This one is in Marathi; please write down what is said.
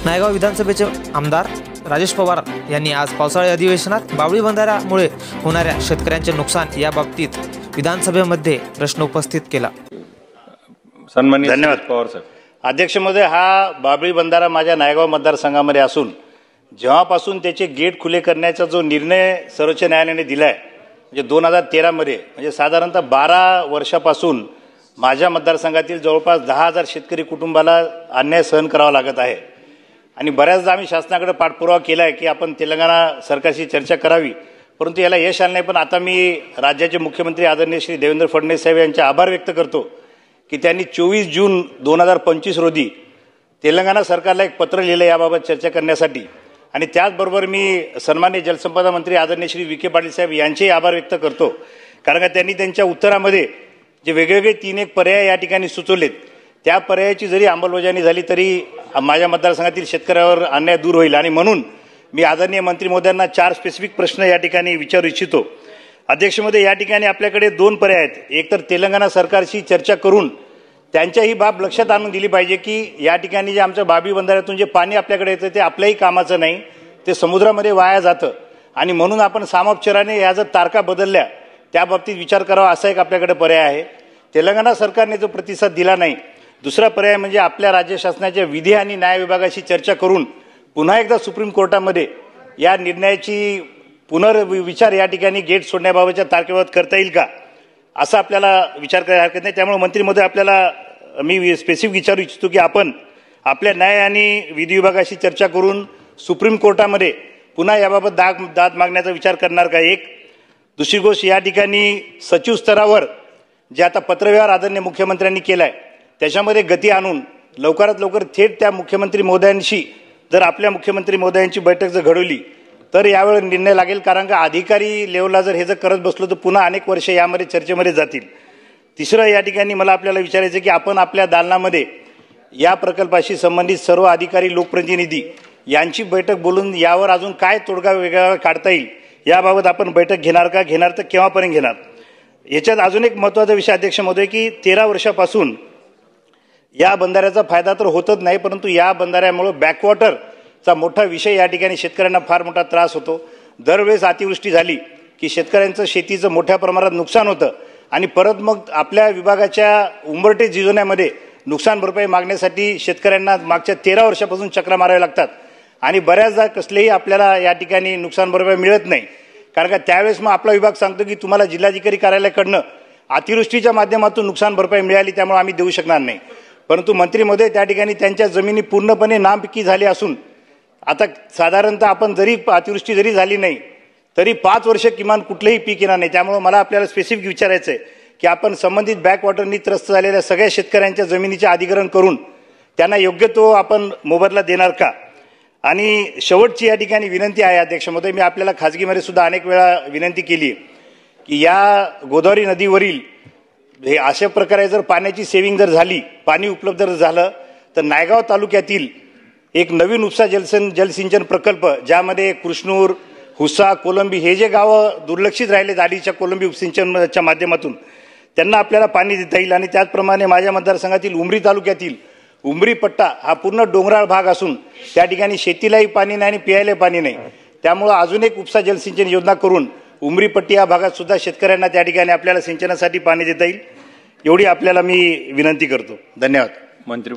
नायगाव विधानसभेचे आमदार राजेश पवार यांनी आज पावसाळी अधिवेशनात बाबळी बंधाऱ्यामुळे होणाऱ्या शेतकऱ्यांचे नुकसान याबाबतीत विधानसभेमध्ये प्रश्न उपस्थित केला। सन्माननीय धन्यवाद पवार साहेब। अध्यक्ष महोदय, हा बाबळी बंधारा माझ्या नायगाव मतदारसंघामध्ये असून जेव्हापासून त्याचे गेट खुले करण्याचा जो निर्णय सर्वोच्च न्यायालयाने दिलाय म्हणजे 2013 मध्ये म्हणजे साधारणतः 12 वर्षापासून माझ्या मतदारसंघातील जवळपास 10,000 शेतकरी कुटुंबाला अन्याय सहन करावा लागत आहे आणि बऱ्याचदा आम्ही शासनाकडे पाठपुरावा केला आहे की आपण तेलंगणा सरकारशी चर्चा करावी, परंतु याला यश आलं नाही। पण आता मी राज्याचे मुख्यमंत्री आदरणीय श्री देवेंद्र फडणवीस साहेब यांचे आभार व्यक्त करतो की त्यांनी 24 जून 2025 रोजी तेलंगणा सरकारला एक पत्र लिहिलं याबाबत चर्चा करण्यासाठी आणि त्याचबरोबर मी सन्माननीय जलसंपदा मंत्री आदरणीय श्री विखे पाटील साहेब यांचेही आभार व्यक्त करतो, कारण का त्यांनी त्यांच्या उत्तरामध्ये जे वेगवेगळे 3 पर्याय या ठिकाणी सुचवलेत त्या पर्यायाची जरी अंमलबजावणी झाली तरी माझ्या मतदारसंघातील शेतकऱ्यावर अन्याय दूर होईल आणि म्हणून मी आदरणीय मंत्री महोदयांना 4 स्पेसिफिक प्रश्न या ठिकाणी विचारू इच्छितो। अध्यक्ष महोदय, या ठिकाणी आपल्याकडे 2 पर्याय आहेत। एक तर तेलंगणा सरकारशी चर्चा करून त्यांच्याही बाब लक्षात आणून दिली पाहिजे की या ठिकाणी जे आमच्या बाबळी बंधाऱ्यातून जे पाणी आपल्याकडे येतं ते आपल्याही कामाचं नाही, ते समुद्रामध्ये वाया जातं आणि म्हणून आपण सामोपचाराने या जर तारखा बदलल्या त्याबाबतीत विचार करावा असा एक आपल्याकडे पर्याय आहे। तेलंगणा सरकारने जो प्रतिसाद दिला नाही, दुसरा पर्याय म्हणजे आपल्या राज्य शासनाच्या विधी आणि न्याय विभागाशी चर्चा करून पुन्हा एकदा सुप्रीम कोर्टामध्ये या निर्णयाची पुनर्विचार या ठिकाणी गेट सोडण्याबाबतच्या तारखेबाबत करता येईल का असा आपल्याला विचार करायला हरकत नाही। त्यामुळे मंत्री महोदय, आपल्याला मी स्पेसिफिक विचारू इच्छितो की आपण आपल्या न्याय आणि विधी विभागाशी चर्चा करून सुप्रीम कोर्टामध्ये पुन्हा याबाबत दाद मागण्याचा विचार करणार का। एक दुसरी गोष्ट, या ठिकाणी सचिव स्तरावर जे आता पत्रव्यवहार आदरणीय मुख्यमंत्र्यांनी केला आहे त्याच्यामध्ये गती आणून लवकरात लवकर थेट त्या मुख्यमंत्री महोदयांशी जर आपल्या मुख्यमंत्री महोदयांची बैठक जर घडवली तर यावेळी निर्णय लागेल, कारण का अधिकारी लेवलला जर हे जर करत बसलो तर पुन्हा अनेक वर्ष यामध्ये चर्चेमध्ये जातील। तिसरं, या ठिकाणी मला आपल्याला विचारायचं की आपण आपल्या दालनामध्ये या प्रकल्पाशी संबंधित सर्व अधिकारी लोकप्रतिनिधी यांची बैठक बोलून यावर अजून काय तोडगा वेगळा काढता येईल याबाबत आपण बैठक घेणार का, घेणार तर केव्हापर्यंत घेणार। याच्यात अजून एक महत्त्वाचा विषय अध्यक्ष महोदय की 13 वर्षापासून या बंधाऱ्याचा फायदा तर होतच नाही, परंतु या बंधाऱ्यामुळे बॅकवॉटरचा मोठा विषय या ठिकाणी शेतकऱ्यांना फार मोठा त्रास होतो। दरवेळेस अतिवृष्टी झाली की शेतकऱ्यांचं शेतीचं मोठ्या प्रमाणात नुकसान होतं आणि परत मग आपल्या विभागाच्या उंबरठे जिजवण्यामध्ये नुकसान भरपाई मागण्यासाठी शेतकऱ्यांना मागच्या 13 वर्षापासून चक्रा माराव्या लागतात आणि बऱ्याचदा कसलेही आपल्याला या ठिकाणी नुकसान भरपाई मिळत नाही, कारण का त्यावेळेस मग आपला विभाग सांगतो की तुम्हाला जिल्हाधिकारी कार्यालयाकडनं अतिवृष्टीच्या माध्यमातून नुकसान भरपाई मिळाली त्यामुळे आम्ही देऊ शकणार नाही। परंतु मंत्री महोदय, त्या ठिकाणी त्यांच्या जमिनी पूर्णपणे नापिकी झाली असून आता साधारणतः आपण जरी अतिवृष्टी जरी झाली नाही तरी 5 वर्ष किमान कुठलेही पीक येणार नाही। त्यामुळे मला आपल्याला स्पेसिफिक विचारायचं आहे की आपण संबंधित बॅकवॉटरनी त्रस्त झालेल्या सगळ्या शेतकऱ्यांच्या जमिनीचे अधिग्रहण करून त्यांना योग्य तो आपण मोबदला देणार का। आणि शेवटची या ठिकाणी विनंती आहे अध्यक्ष महोदय, मी आपल्याला खाजगीमध्ये सुद्धा अनेक वेळा विनंती केली की या गोदावरी नदीवरील हे अशा प्रकारे जर पाण्याची सेविंग जर झाली, पाणी उपलब्ध जर झालं तर नायगाव तालुक्यातील एक नवीन उपसा जलसिंचन प्रकल्प ज्यामध्ये कृष्णूर, हुसा, कोलंबी हे जे गावं दुर्लक्षित राहिले आधीच्या कोलंबी उपसिंचनच्या माध्यमातून त्यांना आपल्याला पाणी देता येईल। आणि त्याचप्रमाणे माझ्या मतदारसंघातील उमरी तालुक्यातील उमरी पट्टा हा पूर्ण डोंगराळ भाग असून त्या ठिकाणी शेतीलाही पाणी नाही आणि प्यायला पाणी नाही, त्यामुळे अजून एक उपसा जलसिंचन योजना करून उमरी पट्टी या भागात सुद्धा शेतकऱ्यांना त्या ठिकाणी आपल्याला सिंचनासाठी पाणी देता येईल एवढी आपल्याला मी विनंती करतो। धन्यवाद। मंत्री